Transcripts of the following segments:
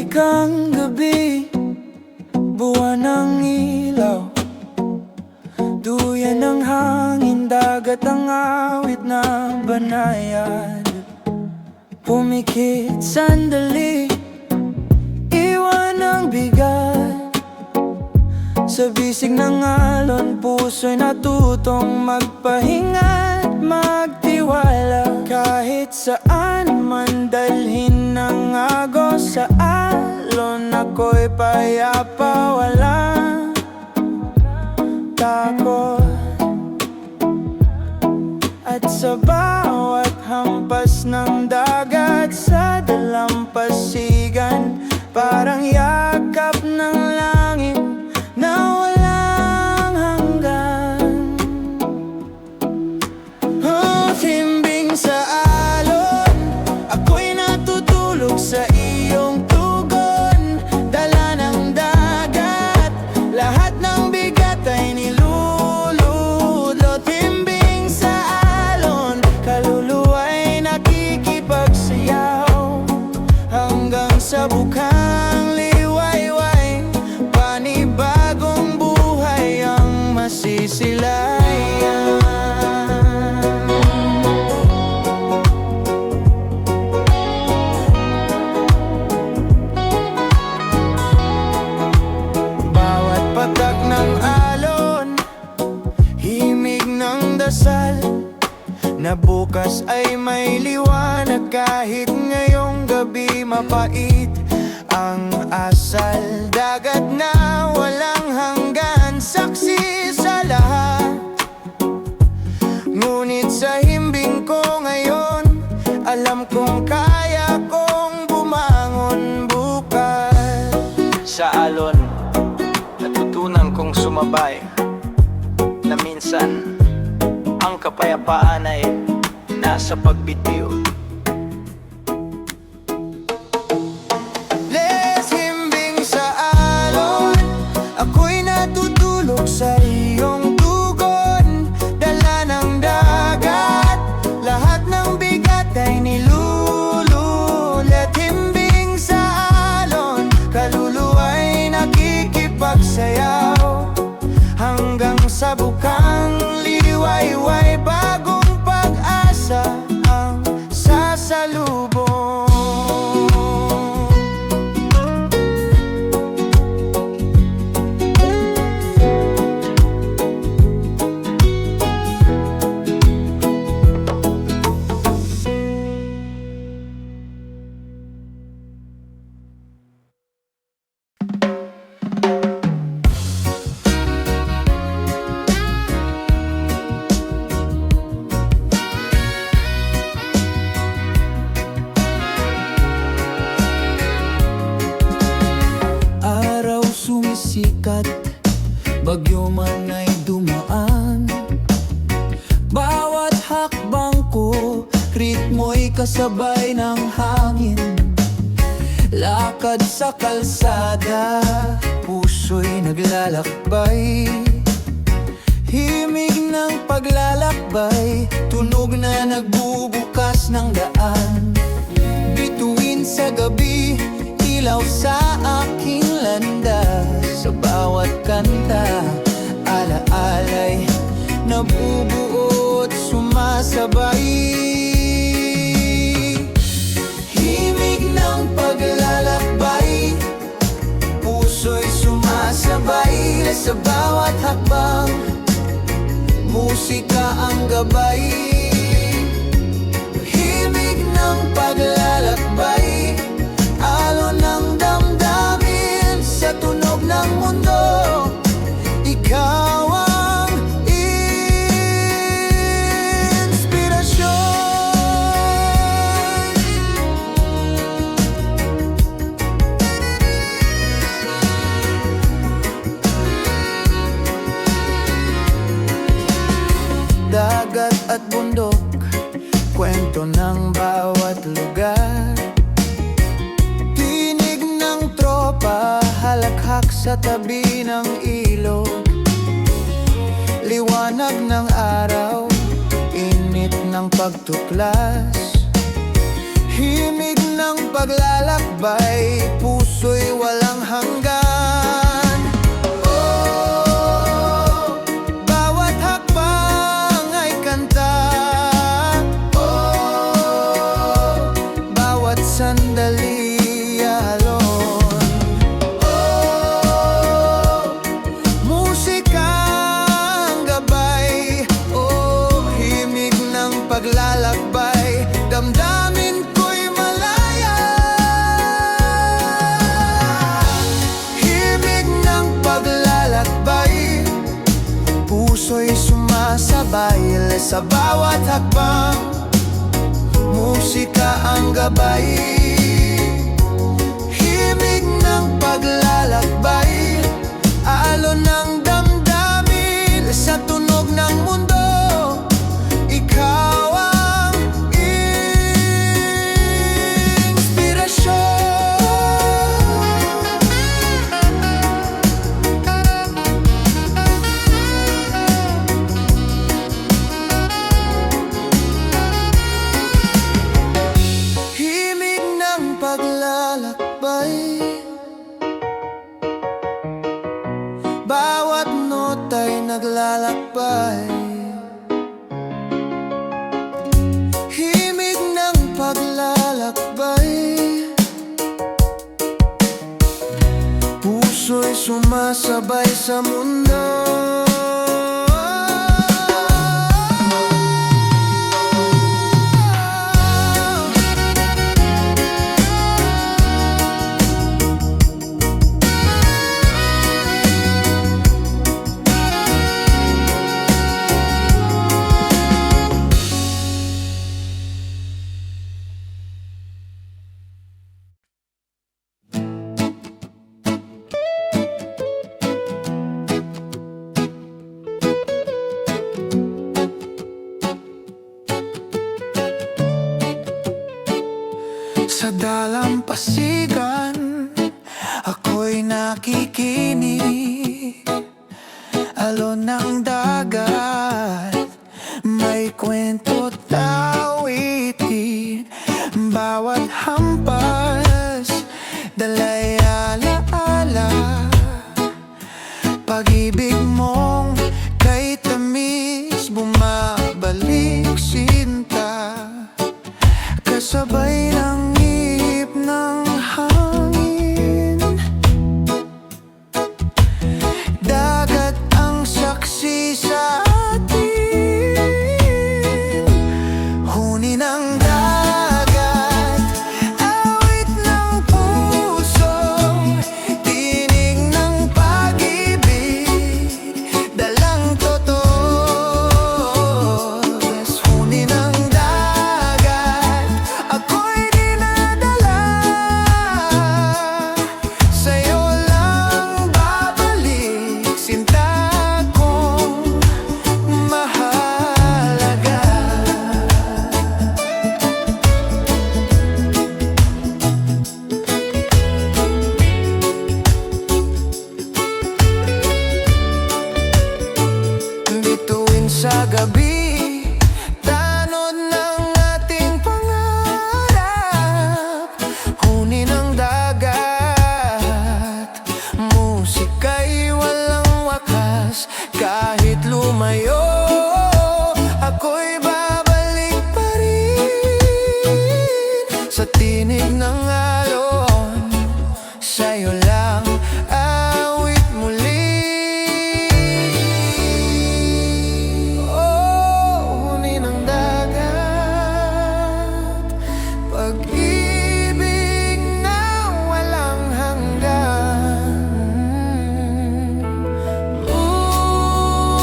Tahimik ang gabi, buwan ng ilaw, duyan ng hangin, dagat ang awit na banayad. Pumikit sandali, iwan ang bigat, sa bisig ng alon, puso'y natutong magpahinga't magtiwala. Kahit saan man dalhin ng agos sa alon, ako'y payapa, walang takot. At sa bawat hampas ng dagat sa dalampasigan, parang yakap ng langit na walang hanggan. Himbing sa alon, ako'y natutulog sa iyong tugon. Dala ng dagat, lahat ng bigat ay nilululot. Himbing sa alon, kaluluwa'y nakikipagsayaw hanggang sa bukang liwayway. Panibagong buhay ang masisilayan. Bawat patak ng alon, himig ng dasal, na bukas ay may liwanag. Kahit ngayong gabi mapait ang asal, dagat na walang hanggan, saksi sa lahat. Ngunit sa himbing ko ngayon, alam kong kaya kong bumangon bukas. Sa alon, natutunan kong sumabay, na minsan ang kapayapaan ay nasa pagbitiw. Himbing sa alon, ako'y natutulog sa iyong tugon. Dala ng dagat, lahat ng bigat ay nilululet. Himbing sa alon, kaluluwa'y nakikipagsayaw hanggang sa bukang liwayway. Bagong pag-asa ang sasalubong. Sumisikat, bagyo man ay dumaan. Bawat hakbang ko, ritmo'y kasabay ng hangin. Lakad sa kalsada, puso'y naglalakbay. Himig ng paglalakbay, tunog na nagbubukas ng daan. Bituin sa gabi, ilaw sa aking landas. Sa bawat kanta, alaalay nabubuo't sumasabay. Himig ng paglalakbay, puso'y sumasabay. Sa bawat hakbang, musika ang gabay. Himig ng paglalakbay, alon ng damdamin, sa tunog ng mundo, ikaw ang inspirasyon. Dagat at bundok, kwento ng bawat lugar. Halakhak sa tabi ng ilog, liwanag ng araw, init ng pagtuklas. Himig ng paglalakbay, puso'y walang hanggan. Oh, bawat hakbang ay kanta. Oh, bawat sandali alon. Oh, musika ang gabay. Oh, himig ng paglalakbay, damdamin ko'y malaya. Himig ng paglalakbay, puso'y sumasabay sa bawat hakbang. Musika ang gabay, himig ng paglalakbay, alon ng damdamin sa tunog ng mundo. Ikaw ang himig ng paglalakbay, bawat nota'y naglalakbay. Himig ng paglalakbay, puso'y sumasabay sa mundo. Sa dalampasigan, ako'y nakikinig. Alon ng dagat, may kwento tawitin. Bawat hampas, dalay alaala. Pag-ibig mong kay tamis, bumabalik sinta. Kasabay ng ihip ng hangin, dagat ang saksi sa atin. Huni ng dagat, awit ng puso, tinig ng pag-ibig, dalang totoo. Yes, huni ng dagat, ako'y dinadala. Sa'yo lang babalik, sinta kong mahalaga. Bituin sa gabi, tanod ng ating pangarap. Huni ng dagat, musika'y walang wakas. Kahit lumayo, ako'y babalik pa rin sa tinig ng alon. Sa'yo lang awit muli. Oh, huni ng dagat, pag-ibig na walang hanggan. Ooh,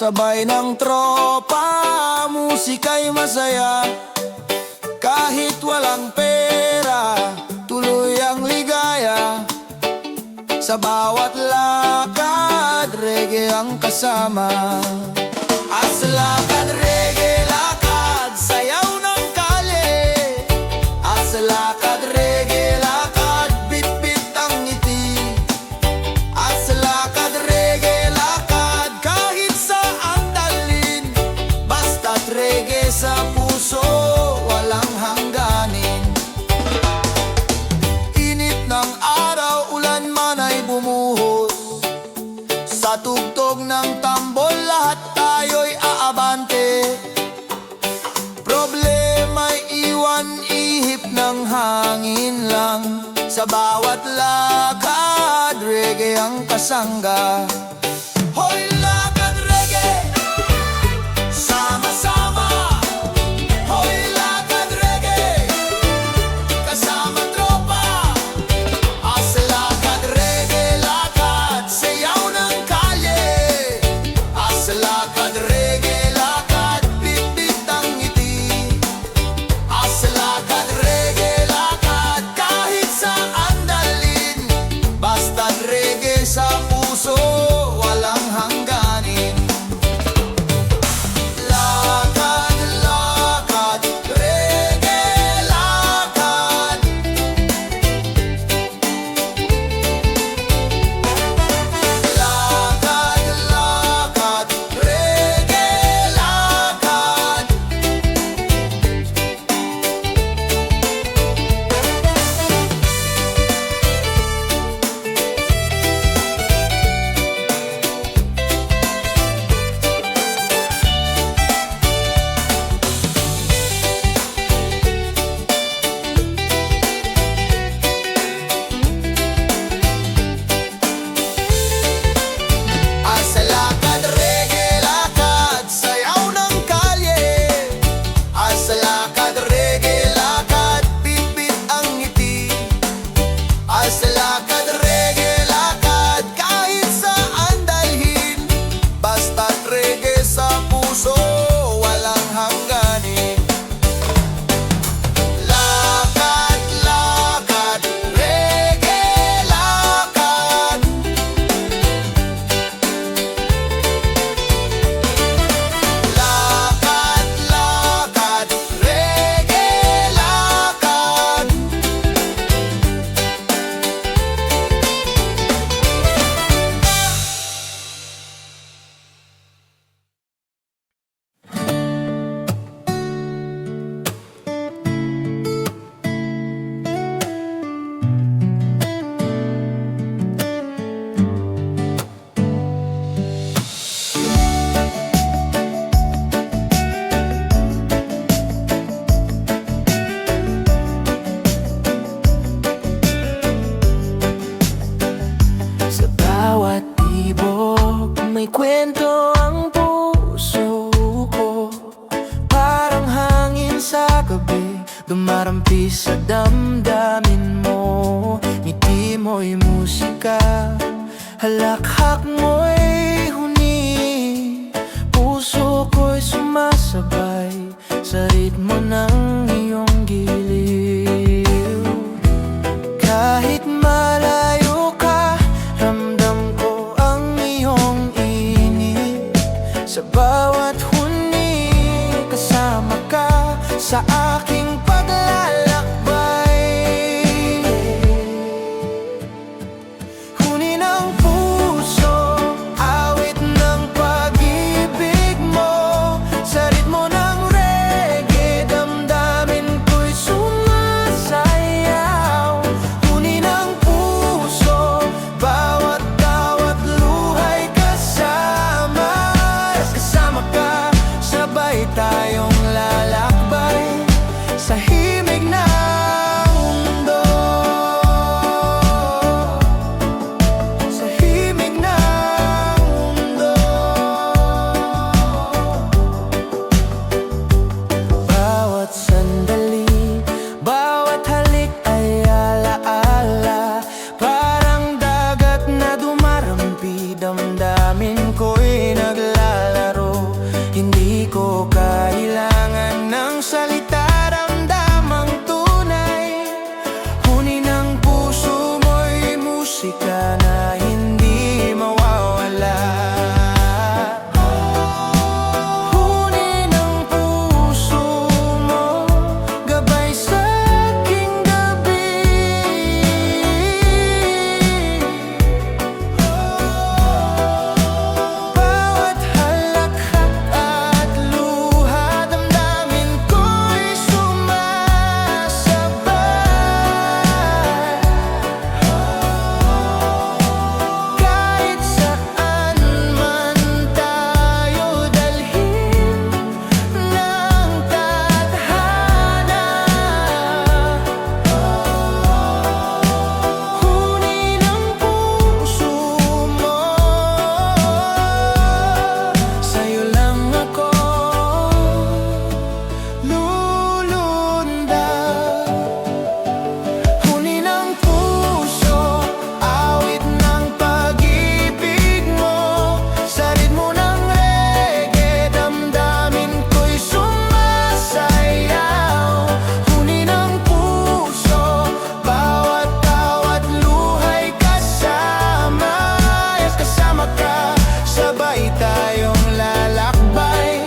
kasabay ng tropa, musika'y masaya. Kahit walang pera, tuloy ang ligaya. Sa bawat lakad, reggae ang kasama. As lakad, reggae lakad, sayaw ng kalye. As lakad, reggae lakad, bit-bit ang ngiti. As lakad, reggae lakad, kahit saan dalhin. Basta't reggae sa puso, walang hangganin. Init ng araw, ulan man ay bumuhos. Sa tugtog ng tambol, lahat tayo'y aabante. Problema'y iwan, ihip ng hangin lang. Sa bawat lakad, reggae ang kasangga. Hoy, lakad reggae, sama-sama. Hoy, lakad reggae, kasama tropa. As lakad reggae lakad, sayaw ng kalye. As lakad reggae lakad, bit-bit ang ngiti. As lakad reggae lakad, kahit saan dalhin. Basta't reggae sa puso, walang hangganin. Lakad, lakad, reggae lakad. Lakad, lakad, reggae lakad. As lakad, reggae lakad, sayaw ng kalye. As lakad, reggae lakad, bit-bit ang ngiti. As lakad, reggae lakad, kahit saan dalhin. Basta't reggae sa puso, walang hangganin. Lakad, lakad, reggae lakad. Lakad, lakad, reggae lakad. Sa bawat tibok, may kwento ang puso ko. Parang hangin sa gabi, dumarampi sa damdamin mo. Ngiti mo'y musika, halakhak mo'y huni. Puso ko'y sumasabay sa ritmo ng iyong giliw. Kahit malayo ka, ramdam ko ang iyong init. Sa bawat huni, kasama ka sa aking paglalakbay. Huni ng puso, awit ng pag-ibig mo. Sa ritmo ng reggae, damdamin ko'y sumasayaw. Huni ng puso, bawat tawat luhay kasama. Kasama ka, sabay tayong lalakbay. Di ko kailangan ng salita, ramdamang tunay. Huni ng puso mo'y musika na hindi mawawala. Huni ng puso mo, gabay sa aking gabi. Bawat halakhak at luha, damdamin ko'y sumasabay. Kahit saan man tayo dalhin ng tadhana. Huni ng puso mo, sa'yo lang ako lulundag. Huni ng puso, awit ng pag-ibig mo. Sa ritmo ng reggae, damdamin ko'y sumasayaw. Huni ng puso, bawat tawat luha'y kasama. Kasama ka, sabay tayong lalakbay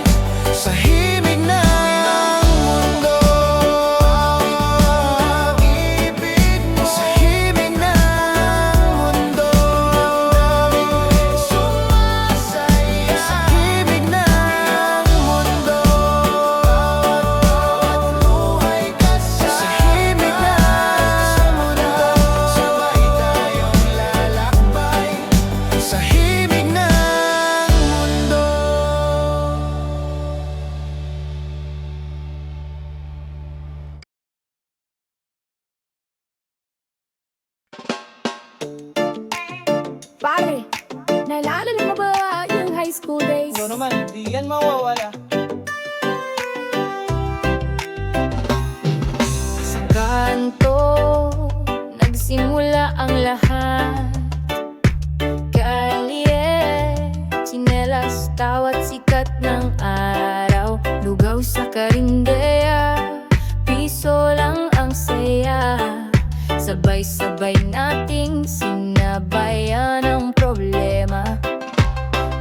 sa himig ng mundo. Sa himig ng mundo, sumasaya. Sa himig ng mundo, luhay kasama. Sa himig ng mundo, sabay tayong lalakbay sa himig ng mundo. Pare, naalala mo ba yung high school days? Oo naman, di yan mawawala. Sa kanto, nagsimula ang lahat. Kalye, tsinelas, tawat sikat ng araw. Lugaw sa karindeya, piso lang ang saya. Sabay-sabay nating sinabayan ang problema.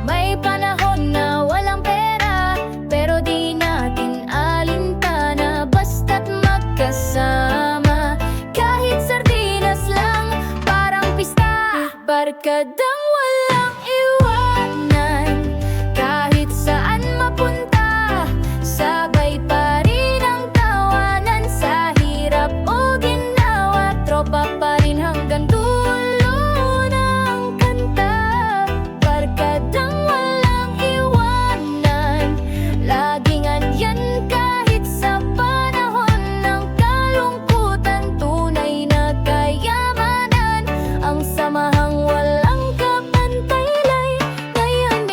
May panahon na walang pera, pero di natin alintana. Basta't magkasama, kahit sardinas lang, parang pista. Barkadang walang iwanan, kahit saan mapunta. Sabay pa rin ang tawanan, sa hirap o ginawa. Tropa pa rin hanggang dulo ng kanta. Barkadang walang iwanan, laging andyan kahit sa panahon ng kalungkutan. Tunay na kayamanan, ang samahang walang kapantaylay. Ngayon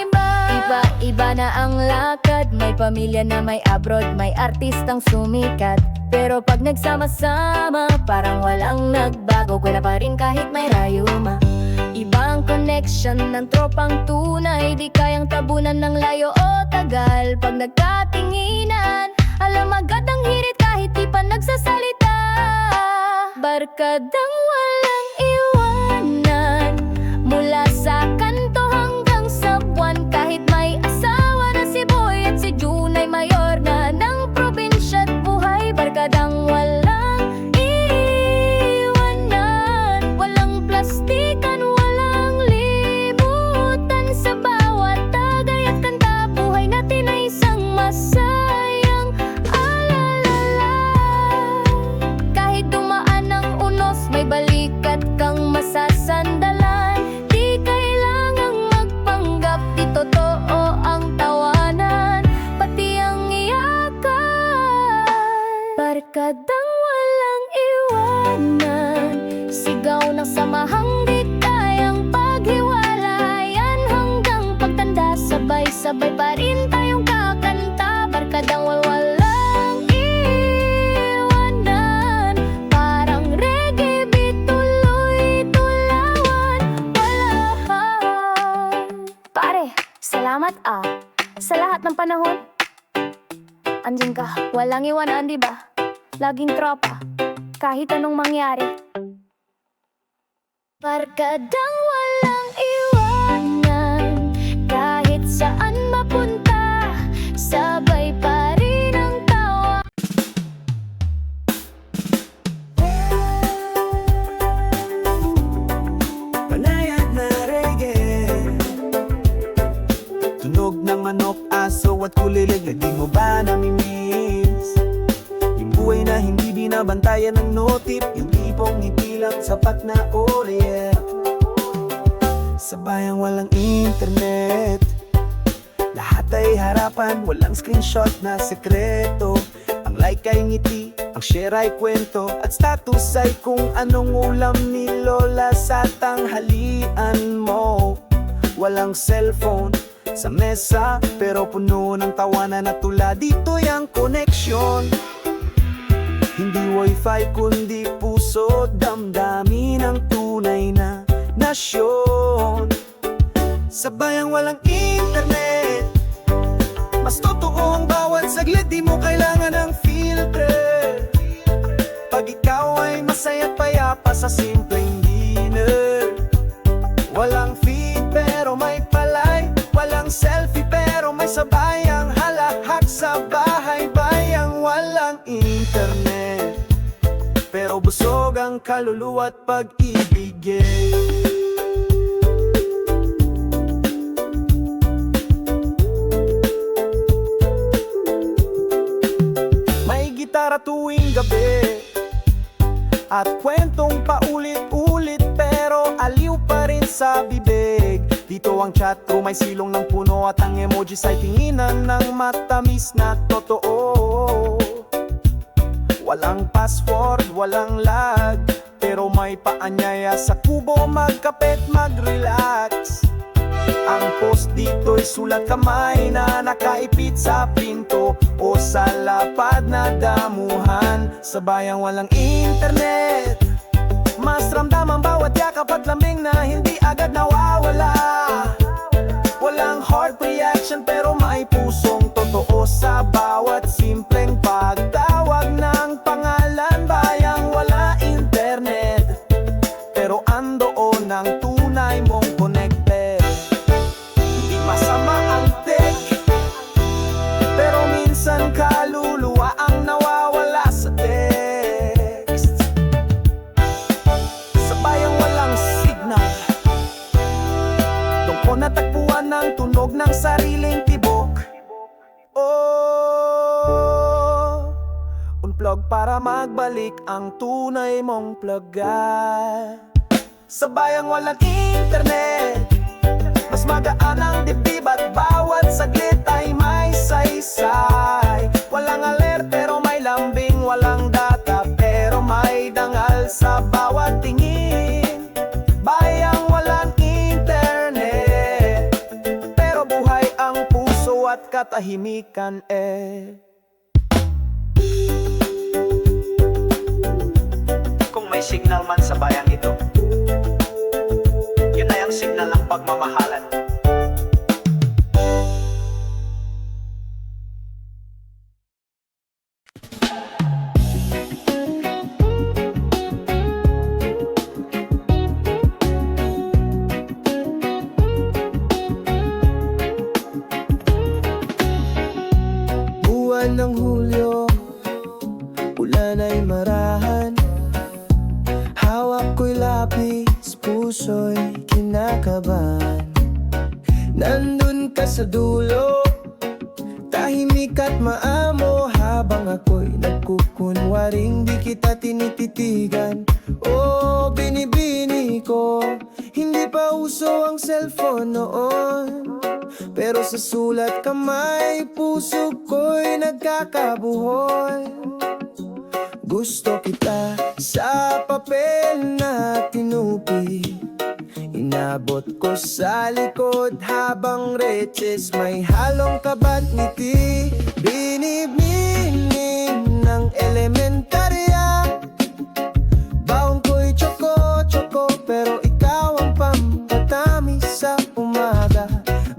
iba na ang lakad. May pamilya na may abroad, may artistang sumikat. Pero pag nagsama-sama, parang walang nagbago. Wala pa rin kahit may rayuma. Ibang connection ng tropang tunay, di kayang tabunan ng layo o tagal. Pag nagkatinginan, alam agad ang hirit kahit di pa nagsasalita. Barkadang walang iwanan, mula sa kanto hanggang sa buwan. Kahit may asawa na si Boy at si Junay, mayor na ng probinsya at buhay. Barkadang walang iwanan, walang plastikan, walang libutan. Sa bawat tagay at kanta, buhay natin ay isang masayang alala. Kahit dumaan ng unos, may balikat kang masasandalan. Di kailangang magpanggap, di totoo ang tawanan, pati ang iyakan. Barkadang walang iwanan, sigaw ng samahang di kayang paghiwalayan. Hanggang pagtanda, sabay-sabay pa rin tayong kakanta. Barkadang walang iwanan, parang reggae beat, tuloy-tulawan. Wala. Pare, salamat sa lahat ng panahon. andyan ka, walang iwanan, di ba? Laging tropa, kahit anong mangyari. Barkadang walang iwanan, kahit saan mapunta, sabay pa rin ang tawa. Panayad na reggae, tunog ng manok, aso at kulilig na di mo ba namimiss? Yung buhay na hindi binabantayan ng notip, yung tipong hindi lang sapat na orye. Sa bayang walang internet, lahat ay harapan, walang screenshot na sekreto. Ang like ay ngiti, ang share ay kwento, at status ay kung anong ulam ni Lola sa tanghalian mo. Walang cellphone sa mesa, pero puno ng tawanan at tula. Dito yung connection, hindi wifi kundi puso, damdamin ang tunay na nasyon. Sa bayang walang internet, mas totoo ang bawat saglit, di mo kailangan ng filter. Pag ikaw ay masaya't payapa sa simpleng dinner. Walang feed pero may palay, walang selfie pero may sabayang halahak sa bahay. Bayang walang internet, pero busog ang kaluluwa at pag-ibig. May gitara tuwing gabi at kwentong paulit-ulit, pero aliw pa rin sa bibig. Dito ang chat room, may silong ng puno at ang emojis ay tinginan ng matamis na totoo. Walang password, walang lag, pero may paanyaya sa kubo, magkapet, mag-relax. Ang post dito'y sulat kamay na nakaipit sa pinto o sa lapad na damuhan. Sa bayang walang internet, mas ramdam ang bawat yakap at lambing na hindi agad nawawala. Walang heart reaction pero may pusong totoo sa bawat simpleng pagtawag ng pangalan. Bayang wala internet, pero andoon ang tunay mong connected. Hindi masama ang tech, pero minsan kaluluwa ang nawawala sa text. Sa bayang walang signal, doon ko natagpuan ng tunog ng sariling tibok. Oh, unplug para magbalik ang tunay mong plaga. Sa bayang walang internet, mas magaan ang dibdib at bawat saglit ay may saysay. Walang alert pero may lambing, walang data pero may dangal sa bawat tingin. Bayang walang internet, pero buhay ang puso at katahimikan Kung may signal man sa bayang ito, yun ay ang signal ng pagmamahalan. Buwan ng Hulyo, ulan ay marahan. Hawak ko'y lapis, puso'y kinakabahan. Nandun ka sa dulo, tahimik at maamo, habang ako'y nagkukunwaring di kita tinititigan. Oh, binibini ko, hindi pa uso ang cellphone noon, pero sa sulat kamay, puso ko'y nagkakabuhol. Gusto kita sa papel na tinupi, inabot ko sa likod habang reches may halong kabat ngiti. Binibinin ng elementarya, baon ko'y choco-choco, pero ikaw ang pampatamis sa umaga.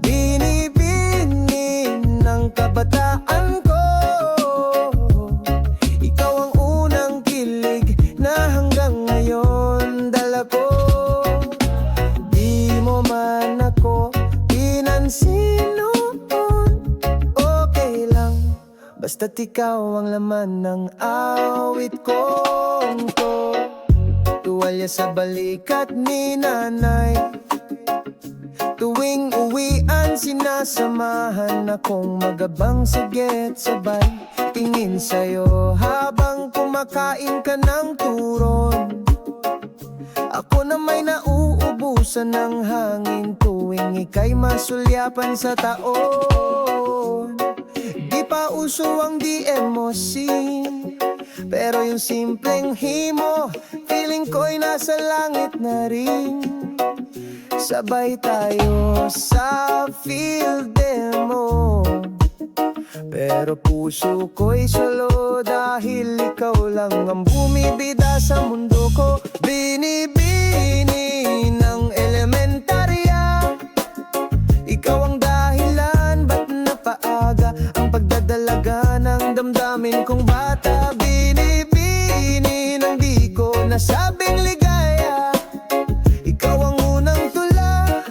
Binibinin ng kabataan ko, basta't ikaw ang laman ng awit kong to. Tuwalya sa balikat ni nanay, tuwing uwian sinasamahan akong magabang sigit sabay tingin sa'yo habang kumakain ka ng turon. Ako na may nauubusan ng hangin tuwing ika'y masulyapan sa taon. Di pa uso ang DMOC, pero yung simpleng himo, feeling ko'y nasa langit na rin. Sabay tayo sa field demo, pero puso ko'y solo dahil ikaw lang ang bumibida sa mundo ko. Binibini ng elementarya, ikaw ang dahilan ba't napaaga ang pagdadalaga ng damdamin kong bata. Binibini ng di ko nasabing ligaya, ikaw ang unang tula,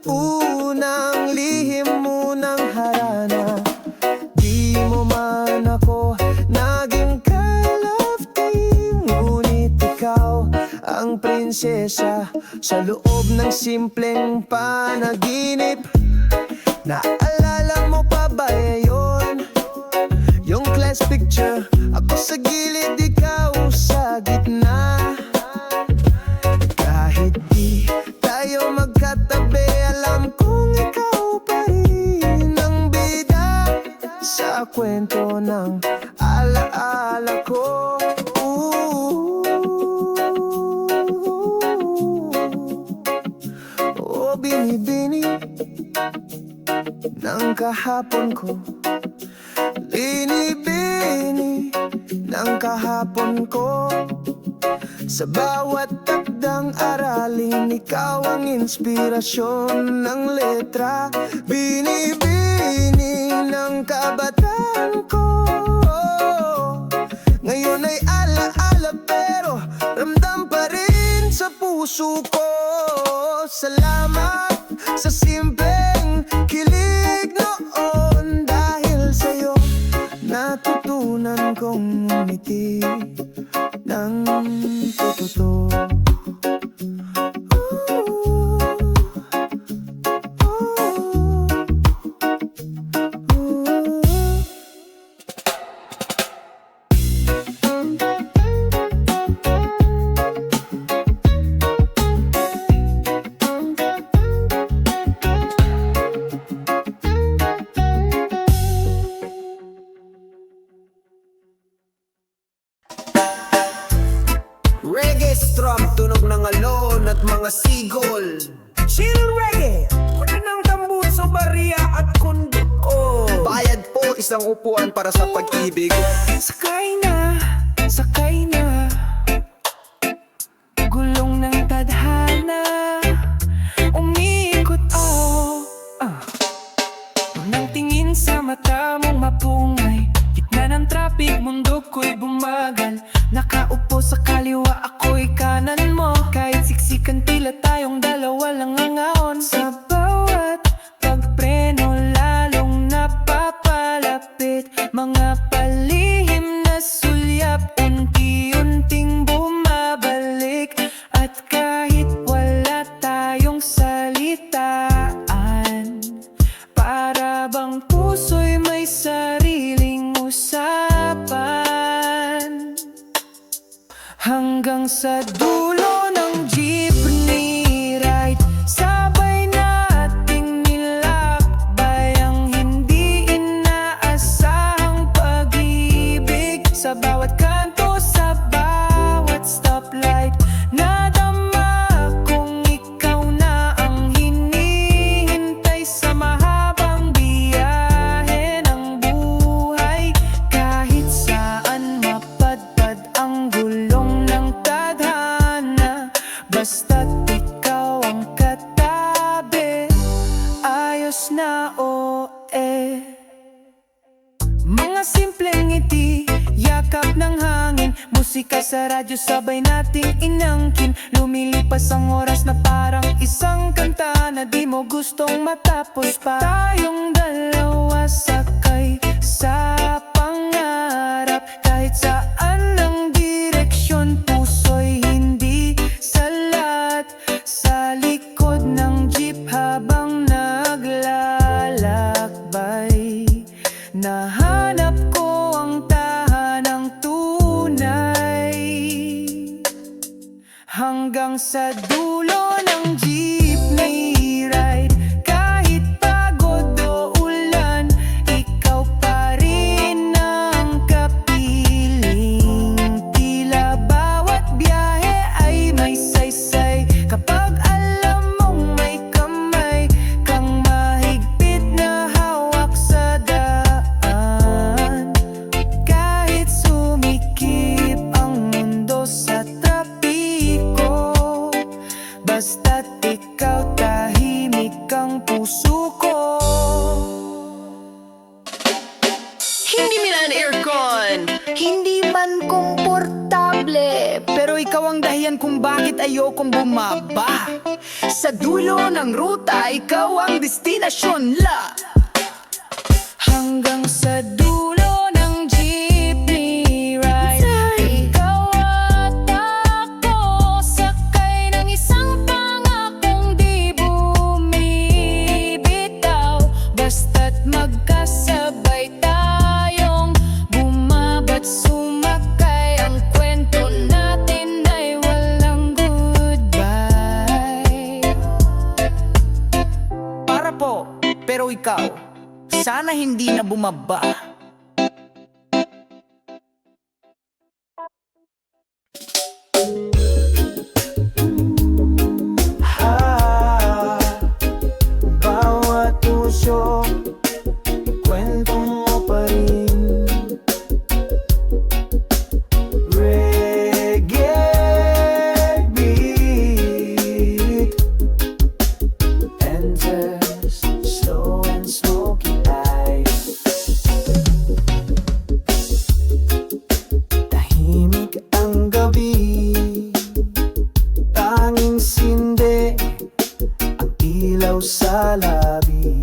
unang lihim, unang harana. Di mo man ako naging ka-love team, ngunit ikaw ang prinsesa sa loob ng simpleng panaginip. Naalala mo pa ba yun? Yung class picture, ako sa gilid, ikaw sa gitna. Kahit di tayo magkatabi, alam kong ikaw pa rin ang bida sa kwento ng alaala ko. Oh, binibini ng kahapon ko, binibini ng kahapon ko. Sa bawat takdang aralin, ikaw ang inspirasyon ng letra. Binibini ng kabataan ko, ngayon ay alaala pero ramdam pa rin sa puso ko. Salamat sa simpleng kilig noon, dahil sa'yo natutunan kong umiti ng totoo. Reggae strum, tunog ng alon at mga sigol. Chill reggae, kuna ng tambut sa bariya at kondiko. Bayad po, isang upuan para sa pag-ibig. Sakay na, sakay na, gulong ng tadhana, umiikot Unang tingin sa mata mong mapungay, gitna ng traffic, mundo ko'y bumagal. Nakaupo sa kaliwa, ako'y kanan mo. Kahit siksikan, tila tayong dalawa lang ang aon. Sa bawat pagpreno, lalong napapalapit. Mga palihim na sulyap, unti-unting bumabalik. At kahit wala tayong salitaan, para bang puso'y may sariling usapan. Hanggang sa dulo ng jeepney ride, sabay nating nilakbay ang hindi inaasahang pag-ibig. Sa bawat kanto, sa bawat stoplight, nadama kong ikaw na ang hinihintay sa mahabang biyahe ng buhay. Kahit saan mapadpad ang gulong ng tadhana, basta't ikaw ang katabi, ayos na mga simpleng ngiti, yakap ng hangin, musika sa radyo, sabay nating inangkin. Lumilipas ang oras na parang isang kanta na di mo gustong matapos pa. Tayong dalawa sakay sa Hanggang sa dulo ng jeepney ride, kahit pagod o ulan, ikaw pa rin ang kapiling. Tila bawat biyahe ay may saysay, kapag alam mong may kamay kang mahigpit na hawak sa daan. Kahit sumikip ang mundo sa trapiko, basta't ikaw tahimik ang puso ko. Hindi milan aircon, Hindi man komportable, pero ikaw ang dahilan kung bakit ayokong bumaba. Sa dulo ng ruta, ikaw ang destinasyon la. hanggang sa dulo ng jeepney ride, ikaw at ako, sakay ng isang pangakong di bumibitaw. Basta't magkasabay tayong bumaba't sumakay, ang kwento natin ay walang goodbye. Para po, pero ikaw, sana hindi na bumaba. Bawat puso, kwento mo pa rin. Reggae beat enters slow and smoky eyes. Tahimik ang gabi, tanging sindi ang ilaw sa labi.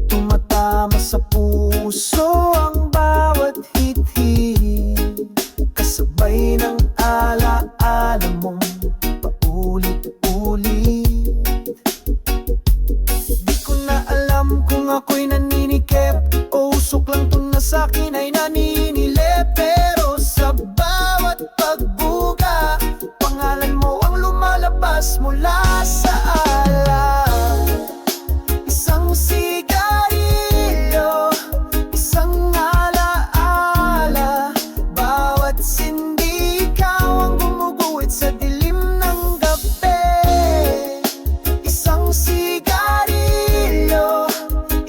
Tumatama sa puso ang bawat hit-hit, kasabay ng ala-ala mong paulit-ulit. Di ko na alam kung ako'y naninikip o usok lang to na sa'kin ay naninilip. Pero sa bawat pagbuga, pangalan mo ang lumalabas mula sa alak. Isang sigarilyo, isang alaala, bawat sindi ikaw ang gumuguhit sa dilim ng gabi. Isang sigarilyo,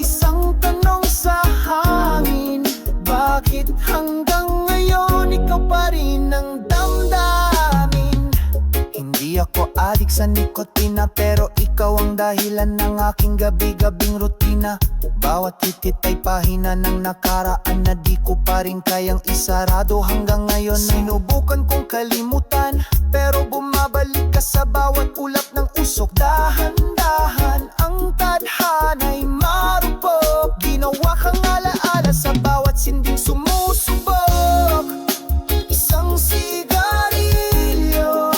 isang tanong sa hangin, bakit hanggang ngayon ikaw pa rin ang damdamin? Hindi ako adik sa nikotina, pero ikaw ang dahilan ng aking gabi-gabing rutina. Bawat hitit ay pahina ng nakaraan na di ko pa rin kayang isarado hanggang ngayon. Sinubukan kong kalimutan, pero bumabalik ka sa bawat ulap ng usok. Dahan-dahan ang tadhana'y marupok, ginawa kang alaala sa bawat sinding sumusubok. Isang sigarilyo,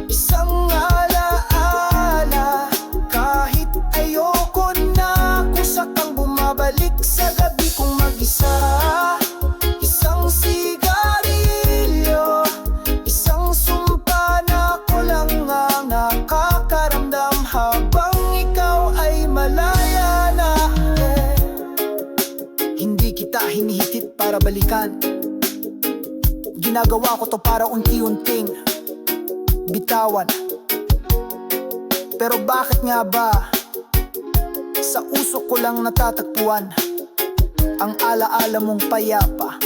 isang alaala, kahit ayoko na kusakang bumabalik sa gabi kong mag-isa. Isang sigarilyo, isang sumpa na ko lang ang nakakaramdam habang ikaw ay malaya na. Hindi kita hinihitit para balikan, ginagawa ko to para unti-unting bitawan. Pero bakit nga ba sa usok ko lang natatagpuan ang alaala mong payapa?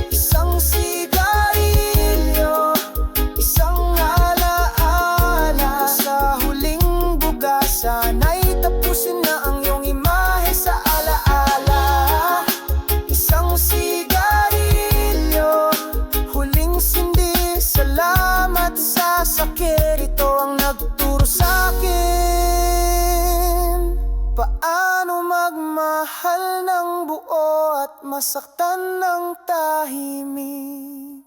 Isang sigarilyo, isang alaala, sa huling buga sana'y tapusin na ang iyong imahe sa alaala. Isang sigarilyo, huling sindi, salamat sa sakit. Ito ang nagturo sa'kin paano magmahal ng buo at masaktan ng tahimik.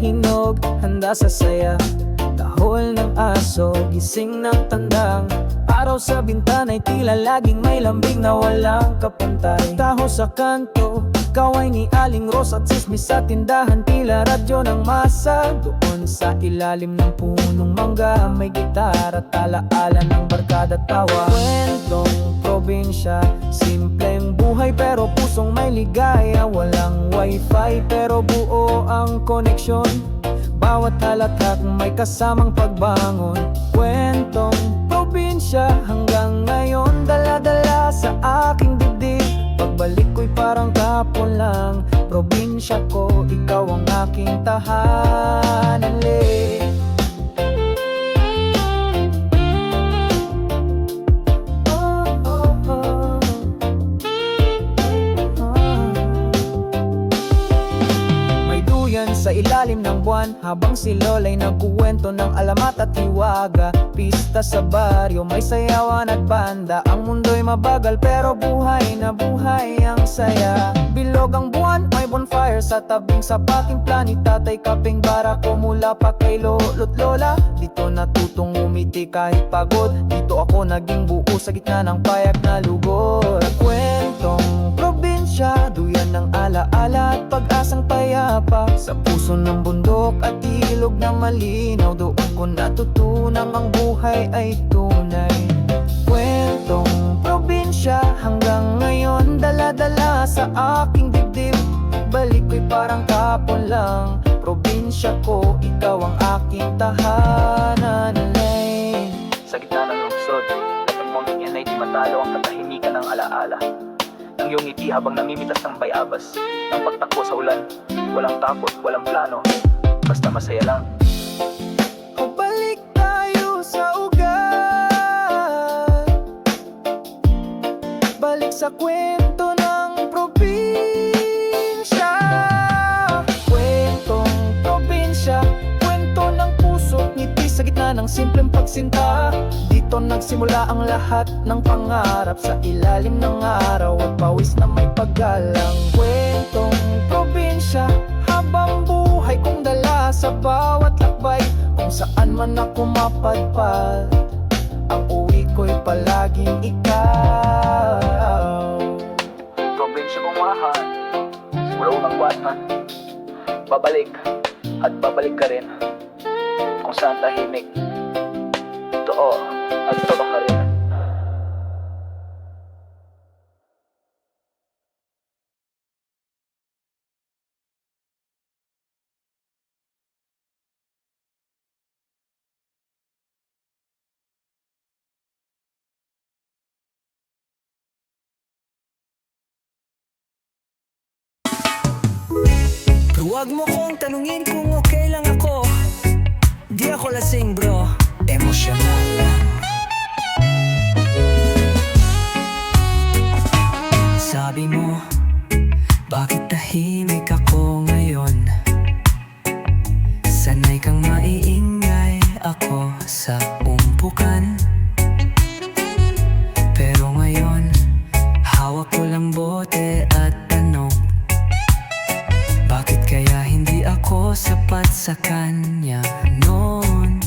hinog, handa sa saya. Tahol ng aso, gising ng tandang. Araw sa bintana'y tila laging may lambing na walang kapantay. Taho sa kanto, kaway ni Aling Rose at sismis sa tindahan. Tila radyo ng masa. Doon sa ilalim ng punong mangga, may gitara, talaala ng barkada tawa. Kwentong probinsya, simpleng buhay pero pusong may ligaya. Walang wifi pero buo ang koneksyon. Bawat halakhak may kasamang pagbangon. Kwentong probinsya hanggang ngayon, dala-dala sa aking dibdib. Pagbalik ko'y parang kapon lang. Probinsya ko, ikaw ang aking tahanan. Sa ilalim ng buwan, habang si Lola'y nagkuwento ng alamat at hiwaga. Pista sa baryo, may sayawan at banda. Ang mundo'y mabagal pero buhay na buhay ang saya. Bilog ang buwan, may bonfire sa tabing sapating planit. Tatay kaping barako mula pa kay lolo't lola. Dito natutong umiti kahit pagod. Dito ako naging buo sa gitna ng payak na lugod. Kwentong probinsya, duyan ng alaala at pag-asang payapa. Sa puso ng bundok at ilog na malinaw, doon ko natutunang ang buhay ay tunay. Kwentong probinsya hanggang ngayon, dala-dala sa aking dibdib. Balik ko'y parang kapon lang. Probinsya ko, ikaw ang aking tahanan. Sa gitna ng lungsod, katagmong yan ay di matalo ang katahimikan ng alaala. Ang iyong ngiti habang namimitas ng bayabas, ng pagtakbo sa ulan, walang takot, walang plano, basta masaya lang. O balik tayo sa ugat, balik sa kwento ng probinsya. Kwentong probinsya, kwento ng puso't ngiti sa gitna ng simpleng pagsinta. Dito nagsimula ang lahat ng pangarap, sa ilalim ng araw at pawis na may paggalang. Kwentong probinsya, habang buhay kong dala sa bawat lakbay. Kung saan man ako mapadpad, ang uwi ko'y palaging ikaw. Probinsya kong mahal, simula unang bata, babalik at babalik ka rin. Kung saan tahimik, totoo at totoo ka rin. Huwag mo kong tanungin kung okay lang ako. Di ako lasing bro, emosyonal lang. Sabi mo, bakit tahimik ako ngayon? Sanay kang maiingay, ako sa umpukan. Pero ngayon, hawak ko lang bote at tanong, bakit kaya hindi ako sapat sa kanya noon?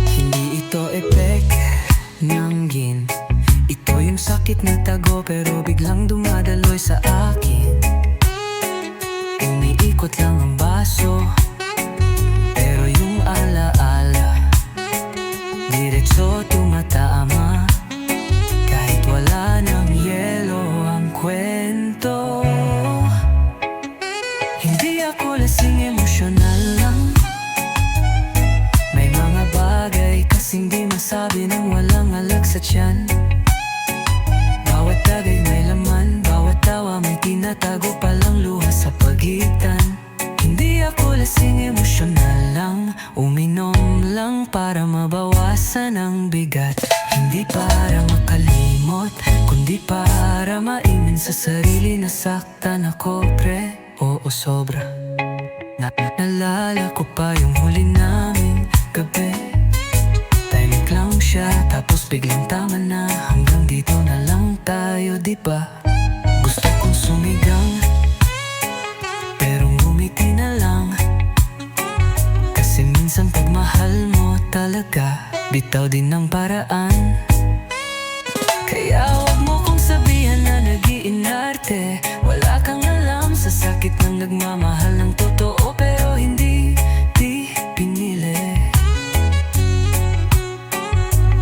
Hindi ito epek ng gin, ito yung sakit na tago pero biglang dumadaloy sa akin. Umiikot lang ang baso, pero yung alaala diretso tumatama. Kahit wala ng yelo ang kwento, hindi ako lasing, emosyonal lang. May mga bagay kasing di masabi nang walang alag sa tiyan. Bawat tagay may laman, bawat tawa may tinatago palang luha sa pagitan. Hindi ako lasing, emosyonal lang. Uminom lang para mabawasan ang bigat. Hindi para makalimot, kundi para maimin sa sarili. Nasaktan ako pre, oo sobra. Naalala ko pa yung huli naming gabi. Tahimik lang siya, tapos biglang tama na. Hanggang dito na lang tayo, diba? Gusto kong sumigang, pero ngumiti na lang. mahalaga, bitaw din ng paraan. Kaya huwag mo kong sabihan na nag-iinarte. Wala kang alam sa sakit ng nagmamahal ng totoo, pero hindi di pinili.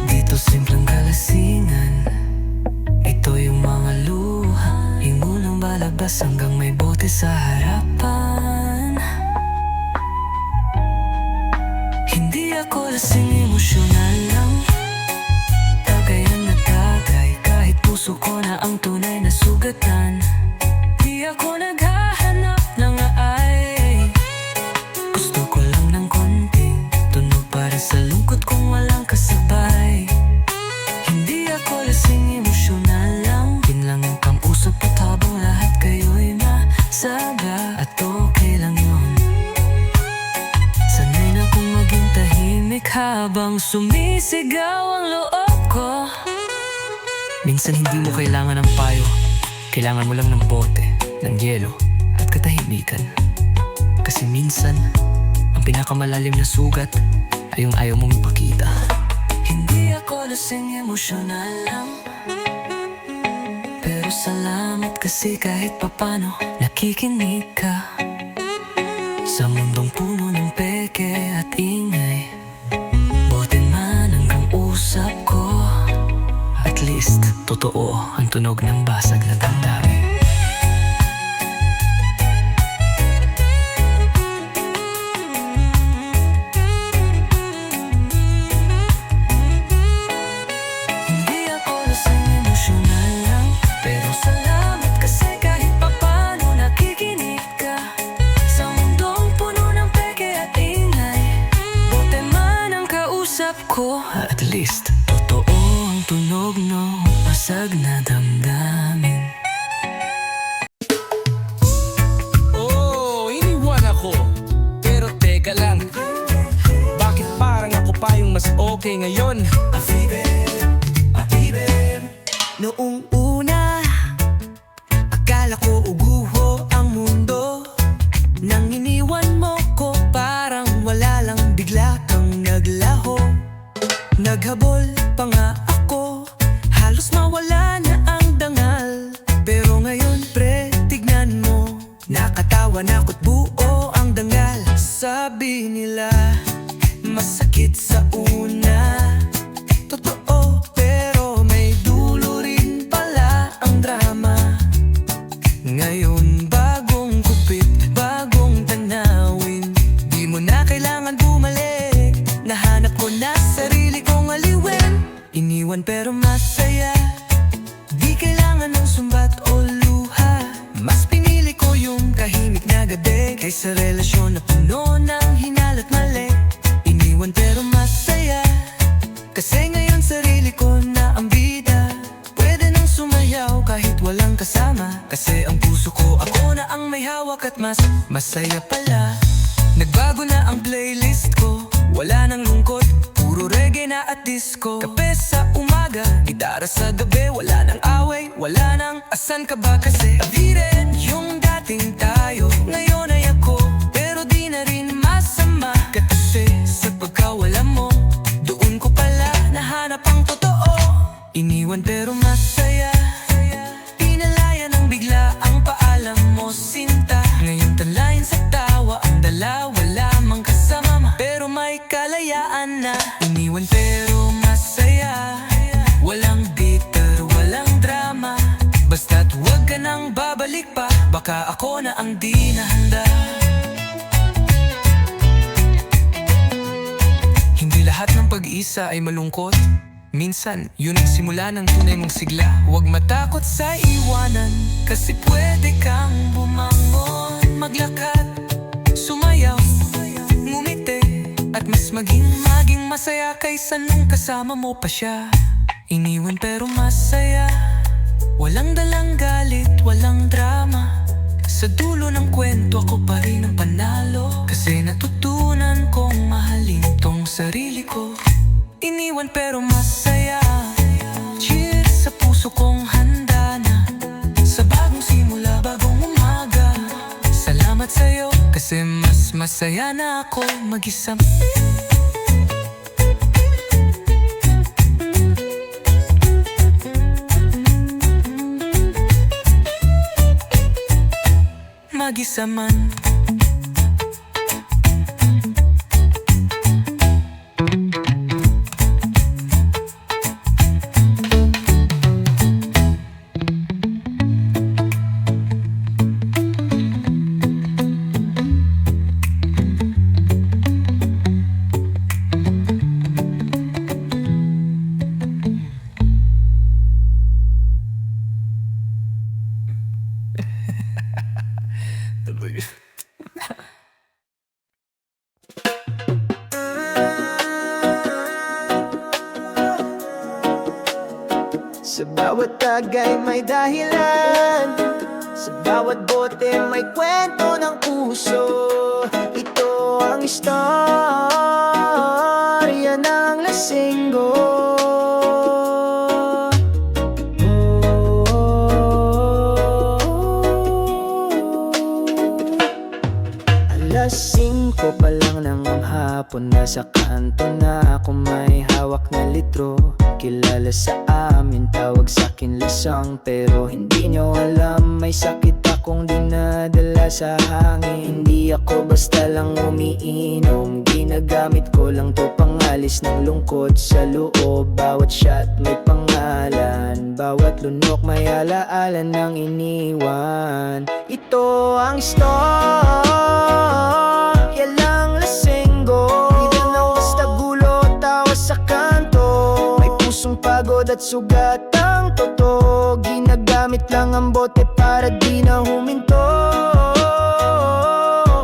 Dito simpleng kalasingan, ito yung mga luha, hingo ng balabas hanggang may bote sa harapan. Hindi ako lasing, emosyonal lang, tagayan na tagay, kahit puso ko na ang tunay na sugatan. Di ako naghahanap ng ay, gusto ko lang ng konting tunog para sa lungkot kung walang kasabay. Hindi ako lasing, emosyonal lang, yun lang ang pang-usap at habang lahat kayo'y masaga, at okay lang yun. Sanay na kong maging tahimik habang sumisigaw ang loob ko. Minsan hindi mo kailangan ng payo, kailangan mo lang ng bote, ng yelo at katahimikan. Kasi minsan, ang pinakamalalim na sugat ay yung ayaw mong ipakita. Hindi ako lasing, emosyonal lang, pero salamat kasi kahit papano nakikinig ka. Sa mundong puno ng peke at ingay, bote man hanggang usap ko, at least totoo ang tunog ng basag na damdamin. Hindi ako lasing, emosyonal lang, pero salamat kasi kahit papano nakikinig ka. Sa mundong puno ng peke at ingay, bote man ang kausap ko, at least totoo ang tunog ng basag na damdamin. Oh, iniwan ako. Pero teka lang, bakit parang ako pa yung mas okay ngayon? Noong una, akala ko uguho ang mundo. Nang iniwan mo ko, parang wala lang, bigla kang naglaho. Naghabol pa nga ako, halos mawala na ang dangal. Pero ngayon pre, tignan mo, nakatawa na ako't buo ang dangal. Sabi nila, masakit sa una, totoo, pero may dulo rin pala ang drama. Ngayon bagong kupit, bagong tanawin, di mo na kailangan bumalik. Nahanap ko na sarili kong aliwin, iniwan pero masaya, di kailangan ng sumbat o luha. Mas pinili ko yung tahimik na gabi kaysa relasyon na puno ng hinalat mali. Iniwan pero masaya, kasi ngayon sarili ko na ang bida. Pwede nang sumayaw kahit walang kasama, kasi ang puso ko ako na ang may hawak at mas masaya pala. Nagbago na ang playlist ko, wala nang lungkot, puro reggae na at disco. Kape sa umaga, gitara sa gabi, wala nang away, wala nang asan ka ba kasi. Di rin yung dating tayo, ngayon ay ako, pero di na rin masama. Kasi sa pagkawala mo, doon ko pala nahanap ang totoo. Iniwan pero masaya, pinalaya ng bigla ang paalam mo, sinta. Ngayon tanlayin sa tawa ang dala, wala mang kasama, pero may kalayaan na. Iniwan pero masaya, walang bitter, walang drama. Basta't huwag ka nang babalik pa, baka ako na ang di nahanda. Hindi lahat ng pag-iisa ay malungkot, minsan yun ang simula ng tunay mong sigla. Huwag matakot sa iwanan, kasi pwede kang bumangon, maglakad, sumayaw, ngumiti, at mas maging masaya kaysa nung kasama mo pa siya. Iniwan pero masaya, walang dalang galit, walang drama. Sa dulo ng kwento ako pa rin ang panalo, kasi natutunan kong mahalin tong sarili ko. Iniwan pero masaya, cheers sa puso kong handa na, sa bagong simula, bagong umaga. Salamat sa'yo, kasi mas masaya na ako mag-isa. mag-isa man. Sa bawat tagay may dahilan, sa bawat bote may kwento ng puso. Ito ang istorya ng lasinggo. Alas 5 pa lang ng hapon, nasa kanto na ako may hawak na litro. Kilala sa amin, tawag sa'kin lasang, pero hindi nyo alam may sakit akong dinadala sa hangin. Hindi ako basta lang umiinom, ginagamit ko lang to pangalis ng lungkot sa loob. Bawat shot may pangalan, bawat lunok may alaala ng iniwan. Ito ang istorya lang lasinggo, hindi lang basta gulo at tawa sa kanto. May pusong pagod at sugat ang totoo, ginagamit lang ang bote para di na huminto.